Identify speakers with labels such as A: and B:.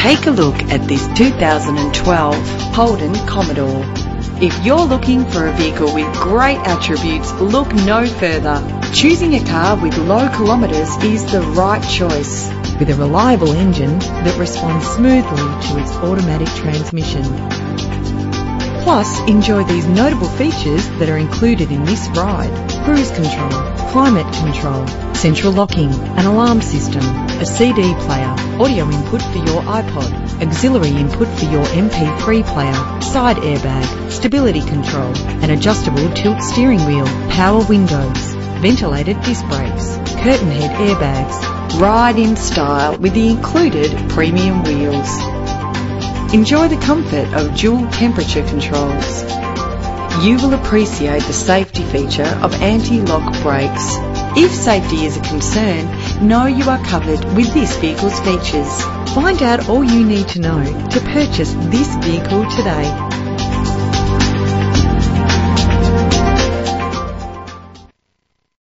A: Take a look at this 2012 Holden Commodore. If you're looking for a vehicle with great attributes, look no further. Choosing a car with low kilometres is the right choice. With a reliable engine that responds smoothly to its automatic transmission. Plus, enjoy these notable features that are included in this ride: cruise control, climate control, central locking, an alarm system, a CD player, audio input for your iPod, auxiliary input for your MP3 player, side airbag, stability control, an adjustable tilt steering wheel, power windows, ventilated disc brakes, curtain head airbags. Ride in style with the included premium wheels. Enjoy the comfort of dual temperature controls. You will appreciate the safety feature of anti-lock brakes. If safety is a concern, know you are covered with this vehicle's features. Find out all you need to know to purchase this vehicle today.